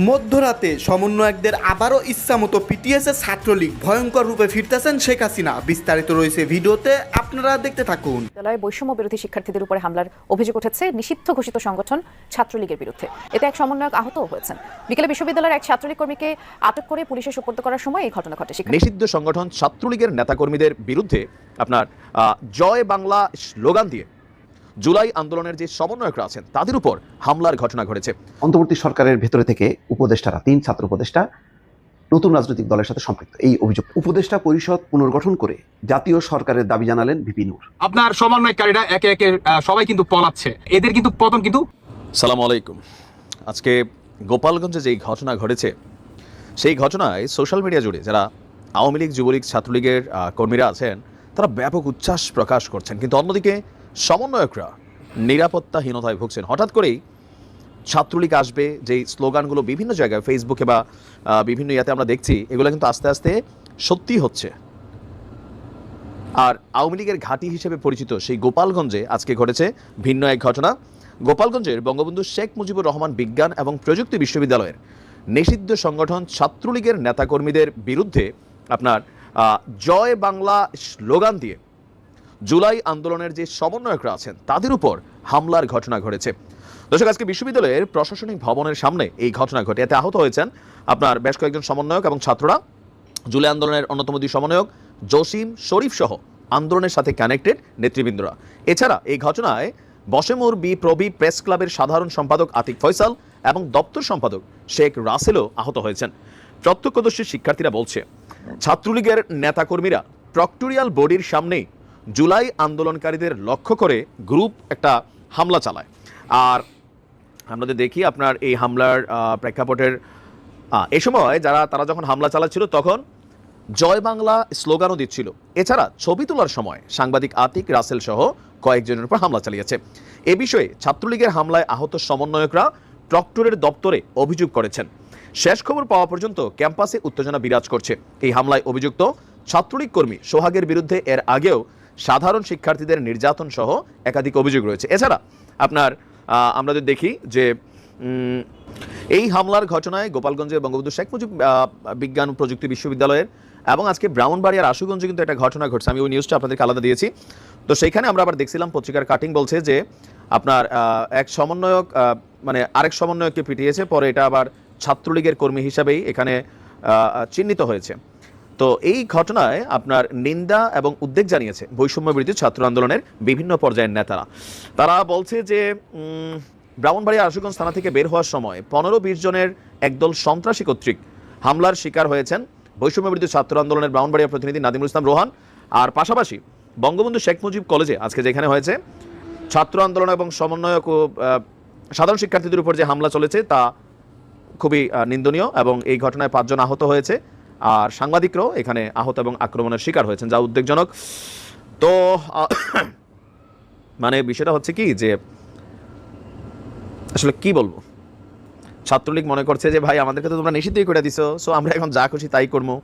মধ্যরাতে সমন্বয়কদের আবারও ইচ্ছামতো পিটিয়েছে ছাত্রলীগ, ভয়ঙ্কর রূপে ফিরতেছেন শেখ হাসিনা। বিস্তারিত রয়েছে ভিডিওতে, আপনারা দেখতে থাকুন। বিদ্যালয়ে বৈষম্য বিরোধী শিক্ষার্থীদের উপরে হামলার অভিযোগ উঠেছে নিষিদ্ধ ঘোষিত সংগঠন ছাত্রলীগের বিরুদ্ধে। এতে এক সমন্বয়ক আহতও হয়েছেন। বিকেলে বিশ্ববিদ্যালয়ের এক ছাত্রলীগ কর্মীকে আটক করে পুলিশে সোপর্দ করার সময় এই ঘটনা ঘটে। নিষিদ্ধ সংগঠন ছাত্রলীগের নেতাকর্মীদের বিরুদ্ধে আপনার জয় বাংলা স্লোগান দিয়ে জুলাই আন্দোলনের যে সমন্বয়করা আছেন তাদের উপর হামলার ঘটনা ঘটেছে। অন্তর্বর্তী সরকারের ভেতরে থেকে উপদেষ্টারা 3 ছাত্র উপদেষ্টা নতুন রাজনৈতিক দলের সাথে সম্পৃক্ত, এই অভিযোগ। উপদেষ্টা পরিষদ পুনর্গঠন করে জাতীয় সরকারের দাবি জানালেন ভিপি নূর। আপনার সমন্বয়কারীরা একে একে সবাই কিন্তু পলাচ্ছে, এদের কিন্তু পতন কিন্তু। সালাম আলাইকুম। আজকে গোপালগঞ্জে যেই ঘটনা ঘটেছে সেই ঘটনায় সোশ্যাল মিডিয়া জুড়ে যারা আওয়ামী লীগ, যুবলীগ, ছাত্রলীগের কর্মীরা আছেন তারা ব্যাপক উচ্ছ্বাস প্রকাশ করছেন, কিন্তু অন্যদিকে সমন্বয়করা নিরাপত্তাহীনতায় ভুগছেন। হঠাৎ করেই ছাত্রলীগ আসবে যেই স্লোগানগুলো বিভিন্ন জায়গায় ফেসবুকে বা বিভিন্ন ইয়াতে আমরা দেখছি, এগুলো কিন্তু আস্তে আস্তে সত্যি হচ্ছে। আর আওয়ামী লীগের ঘাঁটি হিসেবে পরিচিত সেই গোপালগঞ্জে আজকে ঘটেছে ভিন্ন এক ঘটনা। গোপালগঞ্জের বঙ্গবন্ধু শেখ মুজিবুর রহমান বিজ্ঞান এবং প্রযুক্তি বিশ্ববিদ্যালয়ের নিষিদ্ধ সংগঠন ছাত্রলীগের নেতাকর্মীদের বিরুদ্ধে আপনার জয় বাংলা স্লোগান দিয়ে জুলাই আন্দোলনের যে সমন্বয়করা আছেন তাদের উপর হামলার ঘটনা ঘটেছে। দর্শক, আজকে বিশ্ববিদ্যালয়ের প্রশাসনিক ভবনের সামনে এই ঘটনা ঘটে। এতে আহত হয়েছেন আপনার বেশ কয়েকজন সমন্বয়ক এবং ছাত্ররা। জুলাই আন্দোলনের অন্যতম দুই সমন্বয়ক জসিম শরীফ সহ আন্দোলনের সাথে কানেক্টেড নেতৃবৃন্দরা। এছাড়া এই ঘটনায় বশেমুর বিপ্রবি প্রেস ক্লাবের সাধারণ সম্পাদক আতিক ফয়সাল এবং দপ্তর সম্পাদক শেখ রাসেলও আহত হয়েছেন। প্রত্যক্ষদর্শী শিক্ষার্থীরা বলছে, ছাত্রলীগের নেতাকর্মীরা প্রক্টোরিয়াল বডির সামনেই জুলাই আন্দোলনকারীদের লক্ষ্য করে গ্রুপ একটা হামলা চালায়। আর আমরা দেখি আপনার এই হামলার প্রেক্ষাপটের এ সময় তারা যখন হামলা চালাচ্ছিল তখন জয় বাংলা স্লোগানও দিচ্ছিল। এছাড়া ছবি তোলার সময় সাংবাদিক আতিক, রাসেল সহ কয়েকজনের উপর হামলা চালিয়েছে। এ বিষয়ে ছাত্রলীগের হামলায় আহত সমন্বয়করা প্রক্টরের দপ্তরে অভিযোগ করেছেন। শেষ খবর পাওয়া পর্যন্ত ক্যাম্পাসে উত্তেজনা বিরাজ করছে। এই হামলায় অভিযুক্ত ছাত্রলীগ কর্মী সোহাগের বিরুদ্ধে এর আগেও সাধারণ শিক্ষার্থীদের নির্যাতন সহ একাধিক অভিযোগ রয়েছে। এছাড়া আপনার আমরা দেখি যে এই হামলার ঘটনায় গোপালগঞ্জের বঙ্গবন্ধু শেখ মুজিব বিজ্ঞান ও প্রযুক্তি বিশ্ববিদ্যালয়ের এবং আজকে ব্রাহ্মণবাড়িয়ার আশুগঞ্জে কিন্তু একটা ঘটনা ঘটছে। আমি ওই নিউজটা আপনাদেরকে আলাদা দিয়েছি। তো সেইখানে আমরা আবার দেখছিলাম পত্রিকার কাটিং বলছে যে আপনার এক সমন্বয়ক মানে আরেক সমন্বয়ককে পিটিয়েছে, পরে এটা আবার ছাত্রলীগের কর্মী হিসাবেই এখানে চিহ্নিত হয়েছে। তো এই ঘটনায় আপনার নিন্দা এবং উদ্বেগ জানিয়েছে বৈষম্য বিরোধী ছাত্র আন্দোলনের বিভিন্ন পর্যায়ের নেতারা। তারা বলছে যে ব্রাহ্মণবাড়িয়া আশুগঞ্জ থানা থেকে বের হওয়ার সময় 15-20 জনের একদল সন্ত্রাসী কর্তৃক হামলার শিকার হয়েছেন বৈষম্য বিরোধী ছাত্র আন্দোলনের ব্রাহ্মণবাড়িয়া প্রতিনিধি নাদিমুল ইসলাম রোহান। আর পাশাপাশি বঙ্গবন্ধু শেখ মুজিব কলেজে আজকে যেখানে হয়েছে ছাত্র আন্দোলন এবং সমন্বয়ক ও সাধারণ শিক্ষার্থীদের উপর যে হামলা চলেছে তা খুবই নিন্দনীয় এবং এই ঘটনায় 5 জন আহত হয়েছে। আর সাংবাদিকরাও এখানে আহত এবং আক্রমণের শিকার হয়েছেন, যা উদ্বেগজনক। তো মানে বিষয়টা হচ্ছে কি যে আসলে কি বলবো, ছাত্রলীগ মনে করছে যে ভাই আমাদেরকে তো তোমরা নিষিদ্ধই করে দিছো, সো আমরা এখন যা খুশি তাই করবো।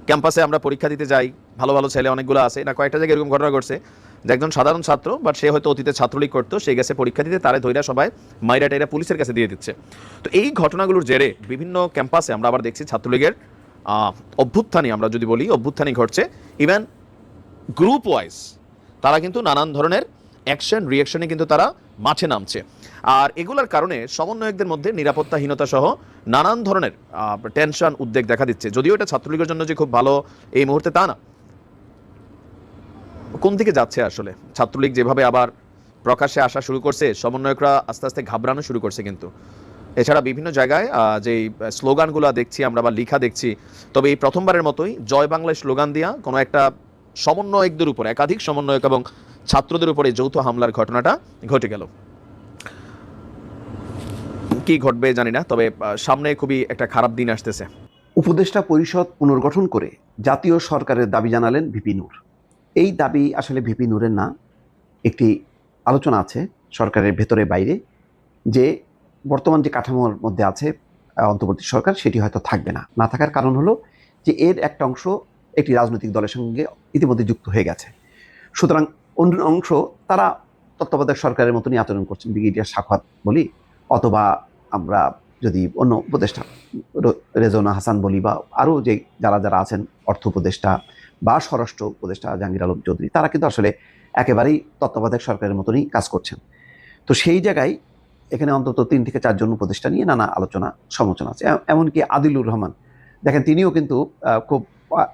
ক্যাম্পাসে আমরা পরীক্ষা দিতে যাই, ভালো ভালো ছেলে অনেকগুলো আছে না, কয়েকটা জায়গায় এরকম ঘটনা ঘটছে যে একজন সাধারণ ছাত্র বাট সে হয়তো অতীতে ছাত্রলীগ করতো, সে গেছে পরীক্ষা দিতে, তারে ধৈর্য সবাই মাইরা টাইরা পুলিশের কাছে দিয়ে দিচ্ছে। তো এই ঘটনাগুলোর জেরে বিভিন্ন ক্যাম্পাসে আমরা আবার দেখছি ছাত্রলীগের অভ্যুত্থানী, আমরা যদি বলি অভ্যুত্থানী ঘটছে। ইভেন গ্রুপ ওয়াইজ তারা কিন্তু নানান ধরনের অ্যাকশন রিয়াকশনে কিন্তু তারা মাঠে নামছে। আর এগুলোর কারণে সমন্বয়কদের মধ্যে নিরাপত্তাহীনতা সহ নানান ধরনের টেনশন, উদ্বেগ দেখা দিচ্ছে। যদিও এটা ছাত্রলীগের জন্য যে খুব ভালো এই মুহূর্তে তা না। কোন দিকে যাচ্ছে আসলে ছাত্রলীগ যেভাবে আবার প্রকাশ্যে আসা শুরু করছে, সমন্বয়করা আস্তে আস্তে ঘাবড়ানো শুরু করছে। কিন্তু এছাড়া বিভিন্ন জায়গায় যেই স্লোগানগুলো দেখছি আমরা বা লেখা দেখছি, তবে এই প্রথমবারের মতোই জয় বাংলায় স্লোগান দিয়া কোনো একটা সমন্বয়কদের উপর, একাধিক সমন্বয়ক এবং ছাত্রদের উপরে যৌথ হামলার ঘটনাটা ঘটে গেল। কি ঘটবে জানি না, তবে সামনে খুবই একটা খারাপ দিন আসতেছে। উপদেষ্টা পরিষদ পুনর্গঠন করে জাতীয় সরকারের দাবি জানালেন ভিপি নূর। এই দাবি আসলে ভিপি নূরের না, একটি আলোচনা আছে সরকারের ভেতরে বাইরে যে বর্তমান যে কাঠামোর মধ্যে আছে অন্তর্বর্তী সরকার, সেটি হয়তো থাকবে না। না থাকার কারণ হলো যে এর একটা অংশ একটি রাজনৈতিক দলের সঙ্গে ইতিমধ্যে যুক্ত হয়ে গেছে। সুতরাং অন্য অংশ তারা তত্ত্বাবধায়ক সরকারের মতনই আচরণ করছেন, ব্রিগেডিয়ার সাখাওয়াত বলি অথবা আমরা যদি অন্য উপদেষ্টা রেজওয়ানা হাসান বলি বা আরও যে যারা যারা আছেন অর্থ উপদেষ্টা বা স্বরাষ্ট্র উপদেষ্টা জাহাঙ্গীর আলম চৌধুরী, তারা কিন্তু আসলে একেবারেই তত্ত্বাবধায়ক সরকারের মতনই কাজ করছেন। তো সেই জায়গায় এখানে অন্তত 3 থেকে 4 জন উপদেষ্টা নিয়ে নানা আলোচনা সমালোচনা আছে। এমনকি আদিলুর রহমান দেখেন, তিনিও কিন্তু খুব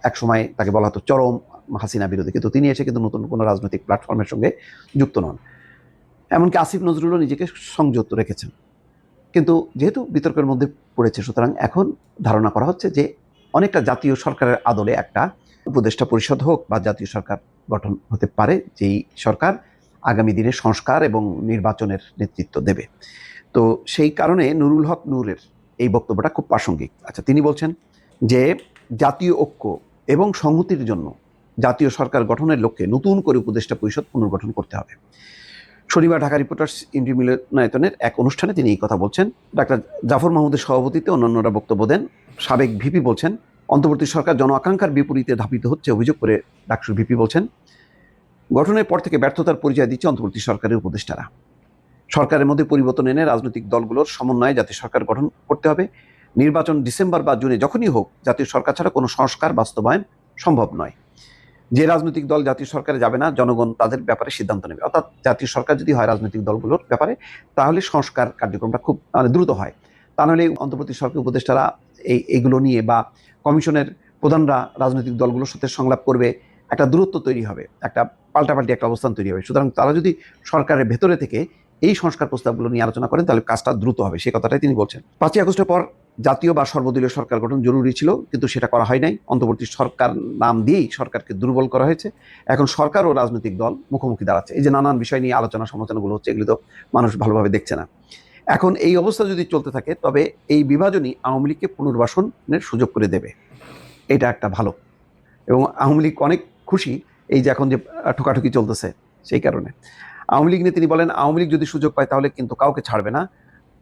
এক সময় তাকে বলা হতো চরম হাসিনা বিরোধী, কিন্তু তিনি এসে কিন্তু নতুন কোনো রাজনৈতিক প্ল্যাটফর্মের সঙ্গে যুক্ত নন। এমনকি আসিফ নজরুলও নিজেকে সংযত রেখেছেন। কিন্তু যেহেতু বিতর্কের মধ্যে পড়েছে, সুতরাং এখন ধারণা করা হচ্ছে যে অনেকটা জাতীয় সরকারের আদলে একটা উপদেষ্টা পরিষদ হোক বা জাতীয় সরকার গঠন হতে পারে, যেই সরকার আগামী দিনে সংস্কার এবং নির্বাচনের নেতৃত্ব দেবে। তো সেই কারণে নুরুল হক নূরের এই বক্তব্যটা খুব প্রাসঙ্গিক। আচ্ছা, তিনি বলছেন যে জাতীয় ঐক্য এবং সংহতির জন্য জাতীয় সরকার গঠনের লক্ষ্যে নতুন করে উপদেষ্টা পরিষদ পুনর্গঠন করতে হবে। শনিবার ঢাকা রিপোর্টার্স ইন্ডি মিলনায়তনের এক অনুষ্ঠানে তিনি এই কথা বলছেন। ডাক্তার জাফর মাহমুদের সভাপতিত্বে অন্যান্যরা বক্তব্য দেন। সাবেক ভিপি বলছেন, অন্তর্বর্তী সরকার জন আকাঙ্ক্ষার বিপরীতে ধাবিত হচ্ছে অভিযোগ করে ডাকসুর ভিপি বলছেন, গঠনের পর থেকে ব্যর্থতার পরিচয় দিচ্ছে অন্তর্বর্তী সরকারের উপদেষ্টারা। সরকারের মধ্যে পরিবর্তন এনে রাজনৈতিক দলগুলোর সমন্বয়ে জাতীয় সরকার গঠন করতে হবে। নির্বাচন ডিসেম্বর বা জুনে যখনই হোক, জাতীয় সরকার ছাড়া কোনো সংস্কার বাস্তবায়ন সম্ভব নয়। যে রাজনৈতিক দল জাতীয় সরকারে যাবে না, জনগণ তাদের ব্যাপারে সিদ্ধান্ত নেবে। অর্থাৎ জাতীয় সরকার যদি হয় রাজনৈতিক দলগুলোর ব্যাপারে, তাহলে সংস্কার কার্যক্রমটা খুব দ্রুত হয়। তা নাহলে অন্তর্বর্তী সরকার উপদেষ্টারা এইগুলো নিয়ে বা কমিশনের প্রধানরা রাজনৈতিক দলগুলোর সাথে সংলাপ করবে, একটা দূরত্ব তৈরি হবে, একটা পাল্টাপাল্টি একটা অবস্থান তৈরি হবে। সুতরাং তারা যদি সরকারের ভেতরে থেকে এই সংস্কার প্রস্তাবগুলো নিয়ে আলোচনা করেন, তাহলে কাজটা দ্রুত হবে, সেই কথাটাই তিনি বলছেন। 5ই আগস্টের পর জাতীয় বা সর্বদলীয় সরকার গঠন জরুরি ছিল, কিন্তু সেটা করা হয় নাই। অন্তর্বর্তী সরকার নাম দিয়েই সরকারকে দুর্বল করা হয়েছে। এখন সরকার ও রাজনৈতিক দল মুখোমুখি দাঁড়াচ্ছে। এই যে নানান বিষয় নিয়ে আলোচনা সমালোচনাগুলো হচ্ছে, এগুলো তো মানুষ ভালোভাবে দেখছে না। এখন এই অবস্থা যদি চলতে থাকে, তবে এই বিভাজনই আওয়ামী লীগকে পুনর্বাসনের সুযোগ করে দেবে। এটা একটা ভালো, এবং আওয়ামী লীগ অনেক খুশি এই যে এখন যে ঠোকাঠুকি চলতেছে সেই কারণে। আওয়ামী লীগ নিয়ে তিনি বলেন, আওয়ামী লীগ যদি সুযোগ পায় তাহলে কিন্তু কাউকে ছাড়বে না।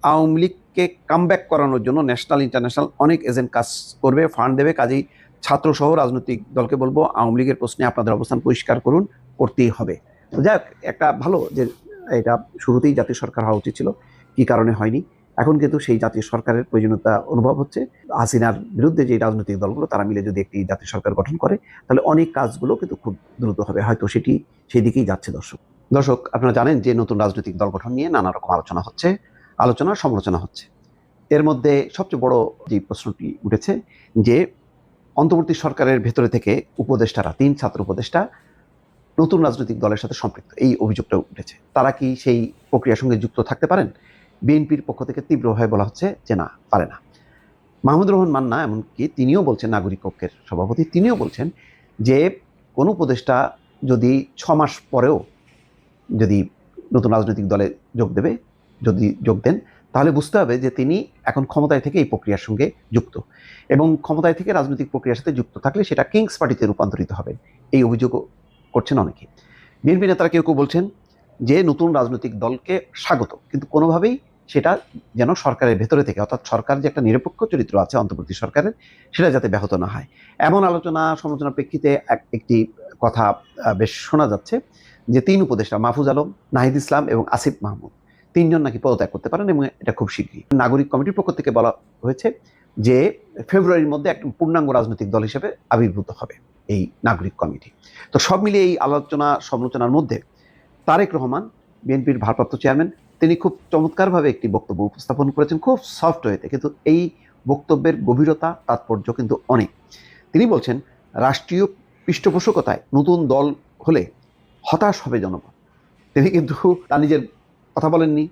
আওয়ামী লীগকে কামব্যাক করানোর জন্য ন্যাশনাল ইন্টারন্যাশনাল অনেক এজেন্ট কাজ করবে, ফান্ড দেবে। কাজেই ছাত্রসহ রাজনৈতিক দলকে বলবো, আওয়ামী লীগের প্রশ্নে আপনাদের অবস্থান পরিষ্কার করুন, করতেই হবে। তো যাক, একটা ভালো যে এটা শুরুতেই জাতীয় সরকার হওয়া উচিত ছিল, কী কারণে হয়নি। এখন কিন্তু সেই জাতীয় সরকারের প্রয়োজনীয়তা অনুভব হচ্ছে। হাসিনার বিরুদ্ধে যে রাজনৈতিক দলগুলো তারা মিলে যদি একটি জাতীয় সরকার গঠন করে, তাহলে অনেক কাজগুলো কিন্তু খুব দ্রুত হবে, হয়তো সেটি সেই দিকেই যাচ্ছে। দর্শক, আপনারা জানেন যে নতুন রাজনৈতিক দল গঠন নিয়ে নানা রকম আলোচনা হচ্ছে, আলোচনা সমালোচনা হচ্ছে। এর মধ্যে সবচেয়ে বড় যে প্রশ্নটি উঠেছে যে অন্তর্বর্তী সরকারের ভেতরে থেকে উপদেষ্টারা, 3 ছাত্র উপদেষ্টা নতুন রাজনৈতিক দলের সাথে সম্পৃক্ত, এই অভিযোগটা উঠেছে। তারা কি সেই প্রক্রিয়ার সঙ্গে যুক্ত থাকতে পারেন? বিএনপির পক্ষ থেকে তীব্রভাবে বলা হচ্ছে যে না, পারে না। মাহমুদুর রহমান মান্না এমনকি তিনিও বলছেন, নাগরিক পক্ষের সভাপতি, তিনিও বলছেন যে কোনো উপদেষ্টা যদি 6 মাস পরেও যদি নতুন রাজনৈতিক দলে যদি যোগ দেন, তাহলে বুঝতে হবে যে তিনি এখন ক্ষমতায় থেকে এই প্রক্রিয়ার সঙ্গে যুক্ত, এবং ক্ষমতায় থেকে রাজনৈতিক প্রক্রিয়ার সাথে যুক্ত থাকলে সেটা কিংস পার্টিতে রূপান্তরিত হবে, এই অভিযোগও করছেন অনেকে। বিএনপি নেতারা কেউ কেউ বলছেন যে নতুন রাজনৈতিক দলকে স্বাগত, কিন্তু কোনোভাবেই সেটা যেন সরকারের ভেতরে থেকে, অর্থাৎ সরকার যে একটা নিরপেক্ষ চরিত্র আছে অন্তর্বর্তী সরকারের, সেটা যাতে ব্যাহত না হয়। এমন আলোচনা সমালোচনার প্রেক্ষিতে একটি কথা বেশ শোনা যাচ্ছে যে 3 উপদেষ্টা মাহফুজ আলম, নাহিদ ইসলাম এবং আসিফ মাহমুদ 3 জন নাকি পদত্যাগ করতে পারেন, এবং এটা খুব শীঘ্রই। নাগরিক কমিটির পক্ষ থেকে বলা হয়েছে যে ফেব্রুয়ারির মধ্যে একটা পূর্ণাঙ্গ রাজনৈতিক দল হিসেবে আবির্ভূত হবে এই নাগরিক কমিটি। তো সব মিলিয়ে এই আলোচনা সমালোচনার মধ্যে তারেক রহমান, বিএনপির ভারপ্রাপ্ত চেয়ারম্যান, তিনি খুব চমৎকারভাবে একটি বক্তব্য উপস্থাপন করেছেন, খুব সফট ওয়েতে, কিন্তু এই বক্তব্যের গভীরতা, তাৎপর্য কিন্তু অনেক। তিনি বলছেন, রাষ্ট্রীয় পৃষ্ঠপোষকতায় নতুন দল হলে হতাশ হবে জনগণ। তিনি কিন্তু তার নিজের কথা বলেননি,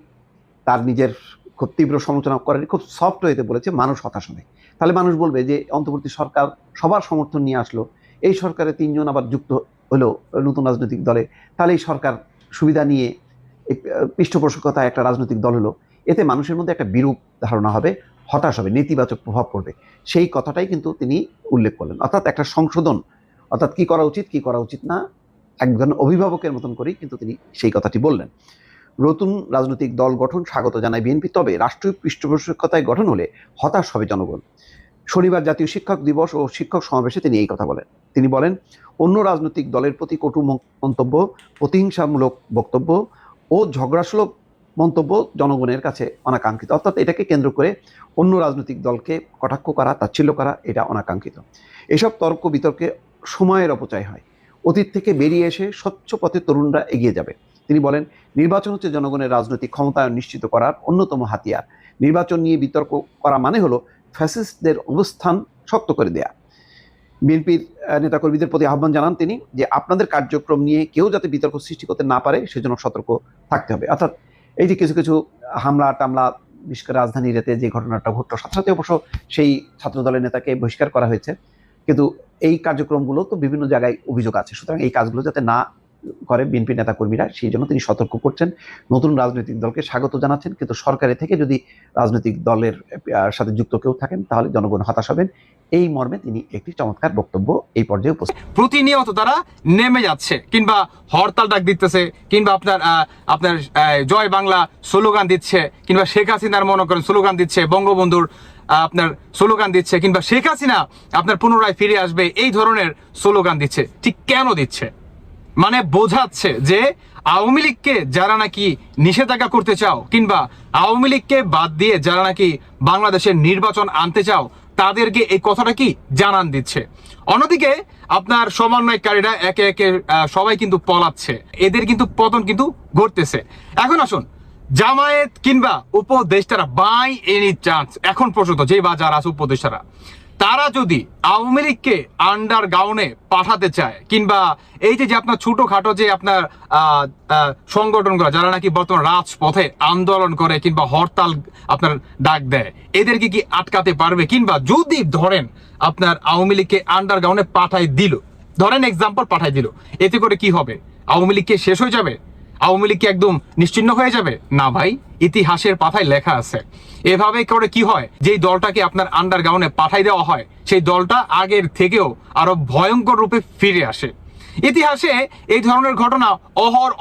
তার নিজের খুব তীব্র সমালোচনা করেনি, খুব সফট ওয়েতে বলেছে মানুষ হতাশ হবে। তাহলে মানুষ বলবে যে অন্তর্বর্তী সরকার সবার সমর্থন নিয়ে আসলো, এই সরকারে 3 জন আবার যুক্ত হলো নতুন রাজনৈতিক দলে, তাহলে এই সরকার সুবিধা নিয়ে পৃষ্ঠপোষকতায় একটা রাজনৈতিক দল হলো, এতে মানুষের মধ্যে একটা বিরূপ ধারণা হবে, হতাশ হবে, নেতিবাচক প্রভাব পড়বে। সেই কথাটাই কিন্তু তিনি উল্লেখ করলেন। অর্থাৎ একটা সংশোধন, অর্থাৎ কি করা উচিত কি করা উচিত না, একজন অভিভাবকের মতন করেই কিন্তু তিনি সেই কথাটি বললেন। নতুন রাজনৈতিক দল গঠন স্বাগত জানায় বিএনপি, তবে রাষ্ট্রীয় পৃষ্ঠপোষকতায় গঠন হলে হতাশ হবে জনগণ। শনিবার জাতীয় শিক্ষক দিবস ও শিক্ষক সমাবেশে তিনি এই কথা বলেন। তিনি বলেন, অন্য রাজনৈতিক দলের প্রতি কটু মন্তব্য, প্রতিহিংসামূলক বক্তব্য ও ঝগড়াসুলভ মন্তব্য জনগণের কাছে অনাকাঙ্ক্ষিত, অর্থাৎ এটাকে কেন্দ্র করে অন্য রাজনৈতিক দলকে কটাক্ষ করা, তাচ্ছিল্য করা, এটা অনাকাঙ্ক্ষিত। এসব তর্ক বিতর্কে সময়ের অপচয় হয়। অতীত থেকে বেরিয়ে এসে স্বচ্ছ পথে তরুণরা এগিয়ে যাবে। তিনি বলেন, নির্বাচন হচ্ছে জনগণের রাজনৈতিক ক্ষমতায়ন নিশ্চিত করার অন্যতম হাতিয়ার। নির্বাচন নিয়ে বিতর্ক করা মানে হলো ফ্যাসিস্টদের অবস্থান শক্ত করে দেয়া। বিএনপির নেতাকর্মীদের প্রতি আহ্বান জানান তিনি যে আপনাদের কার্যক্রম নিয়ে কেউ যাতে বিতর্ক সৃষ্টি করতে না পারে সেজন্য সতর্ক থাকতে হবে। অর্থাৎ এই যে কিছু কিছু হামলা টামলা, বিশেষ করে রাজধানীর এতে যে ঘটনাটা ঘটলো, সাথে সাথে অবশ্য সেই ছাত্রদলের নেতাকে বহিষ্কার করা হয়েছে, কিন্তু এই কার্যক্রমগুলো তো বিভিন্ন জায়গায় অভিযোগ আছে। সুতরাং এই কাজগুলো যাতে না করে বিএনপি নেতাকর্মীরা, সেই জন্য তিনি সতর্ক করছেন। নতুন রাজনৈতিক দলকে স্বাগত জানাচ্ছেন, কিন্তু সরকারে থেকে যদি রাজনৈতিক দলের সাথে যুক্ত কেউ থাকেন তাহলে জনগণ হতাশ হবেন। এই মর্মে তিনি একটি চমৎকার বক্তব্য এই পর্যায়ে উপস্থিত। প্রতিনিয়ত তারা নেমে যাচ্ছে, কিংবা হরতাল ডাক দিতেছে, কিংবা আপনার জয় বাংলা স্লোগান দিচ্ছে, কিংবা শেখ হাসিনার মনে করেন স্লোগান দিচ্ছে, বঙ্গবন্ধুর আপনার স্লোগান দিচ্ছে, কিংবা শেখ হাসিনা আপনার পুনরায় ফিরে আসবে, এই ধরনের স্লোগান দিচ্ছে। ঠিক কেন দিচ্ছে? মানে বোঝাচ্ছে যে আওয়ামী লীগকে যারা নাকি নিষেধাজ্ঞা করতে চাও, কিংবা আওয়ামী লীগকে বাদ দিয়ে যারা নাকি বাংলাদেশের নির্বাচন আনতে চাও, তাদেরকে এই কথাটা কি জানান দিচ্ছে। অন্যদিকে আপনার সমন্বয়কারীরা একে একে সবাই কিন্তু পলাচ্ছে, এদের কিন্তু পতন কিন্তু ঘটতেছে। এখন আসুন, জামায়াত কিংবা উপদেষ্টারা বাই এনি চান্স এখন পর্যন্ত যে বাজার আছে উপদেষ্টারা, তারা যদি আওয়ামী লীগকে আন্ডারগ্রাউন্ডে পাঠাতে চায়, কিংবা এই যে আপনার ছোটখাটো যে আপনার সংগঠনগুলো যারা নাকি বর্তমান রাজপথে আন্দোলন করে কিংবা হরতাল আপনার ডাক দেয়, এদেরকে কি আটকাতে পারবে? কিংবা যদি ধরেন আপনার আওয়ামী লীগকে আন্ডারগ্রাউন্ডে পাঠাই দিল, ধরেন এক্সাম্পল পাঠাই দিল, এতে করে কি হবে? আওয়ামী লীগকে শেষ হয়ে যাবে? আওয়ামী লীগ কি একদম নিশ্চিহ্ন হয়ে যাবে? না ভাই, ইতিহাসের পাতায় লেখা আছে এভাবে করে কি হয়, যেই দলটাকে আপনার আন্ডারগ্রাউন্ডে পাঠাই দেওয়া হয়, সেই দলটা আগের থেকেও আরো ভয়ঙ্কর রূপে ফিরে আসে। ইতিহাসে এই ধরনের ঘটনা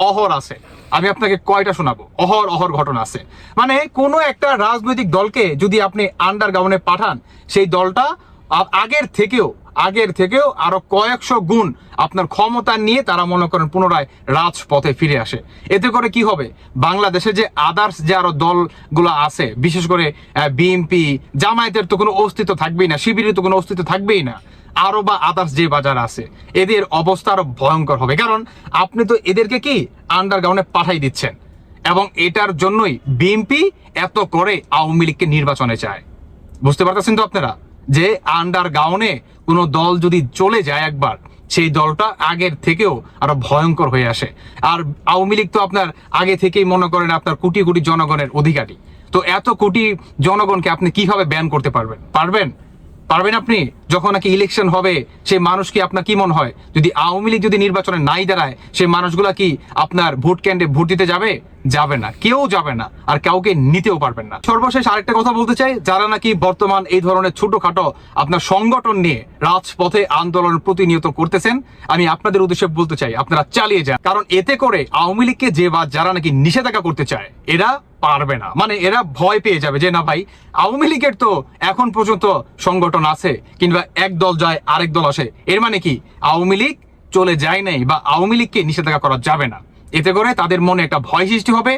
অহর আছে। আমি আপনাকে কয়টা শোনাবো, অহর ঘটনা আছে। মানে কোনো একটা রাজনৈতিক দলকে যদি আপনি আন্ডারগ্রাউন্ডে পাঠান, সেই দলটা আগের থেকেও আরো কয়েকশো গুণ আপনার ক্ষমতা নিয়ে তারা মনে করেন পুনরায় রাজপথে ফিরে আসে। এতে করে কি হবে, বাংলাদেশে যে আদার্স যে আরো দলগুলো আছে, বিশেষ করে বিএনপি, জামায়াতের তো কোনো অস্তিত্ব থাকবেই না, শিবিরের তো কোনো অস্তিত্ব থাকবেই না, আরো বা আদার্স যে বাজার আছে, এদের অবস্থা আরো ভয়ঙ্কর হবে। কারণ আপনি তো এদেরকে কি আন্ডারগ্রাউন্ডে পাঠাই দিচ্ছেন, এবং এটার জন্যই বিএনপি এত করে আওয়ামী লীগকে নির্বাচনে চায়। বুঝতে পারতেছেন তো আপনারা, যে আন্ডারগ্রাউন্ডে কোনো দল যদি চলে যায় একবার, সেই দলটা আগের থেকেও আরো ভয়ঙ্কর হয়ে আসে। আর আওয়ামী লীগ তো আপনার আগে থেকেই মনে করেন আপনার কোটি কোটি জনগণের অধিকারী। তো এত কোটি জনগণকে আপনি কিভাবে ব্যান করতে পারবেন? আপনি যখন নাকি ইলেকশন হবে, সেই মানুষ কি আপনার কি মনে হয়, যদি আওয়ামী লীগ যদি নির্বাচনে নাই দাঁড়ায়, সেই মানুষগুলা কি আপনার ভোট কেন্দ্রে ভোট দিতে যাবে না, কেউ যাবে না, আর কাউকে নিতেও পারবেন না। সর্বশেষ আরেকটা কথা বলতে চাই, যারা নাকি বর্তমান এই ধরনের ছোটখাটো আপনার সংগঠন নিয়ে রাজপথে আন্দোলন প্রতিনিয়ত করতেছেন, আমি আপনাদের উদ্দেশ্যে বলতে চাই আপনারা চালিয়ে যান। কারণ এতে করে আওয়ামী লীগকে যারা নাকি নিষেধাজ্ঞা করতে চায়, এরা পারবে না। মানে এরা ভয় পেয়ে যাবে যে না ভাই, আওয়ামী লীগের তো এখন পর্যন্ত সংগঠন আছে, কিংবা এক দল যায় আরেক দল আসে, এর মানে কি আওয়ামী লীগ চলে যায় নাই, বা আওয়ামী লীগকে নিষেধাজ্ঞা করা যাবে না। এতে করে তাদের মনে একটা ভয় সৃষ্টি হবে।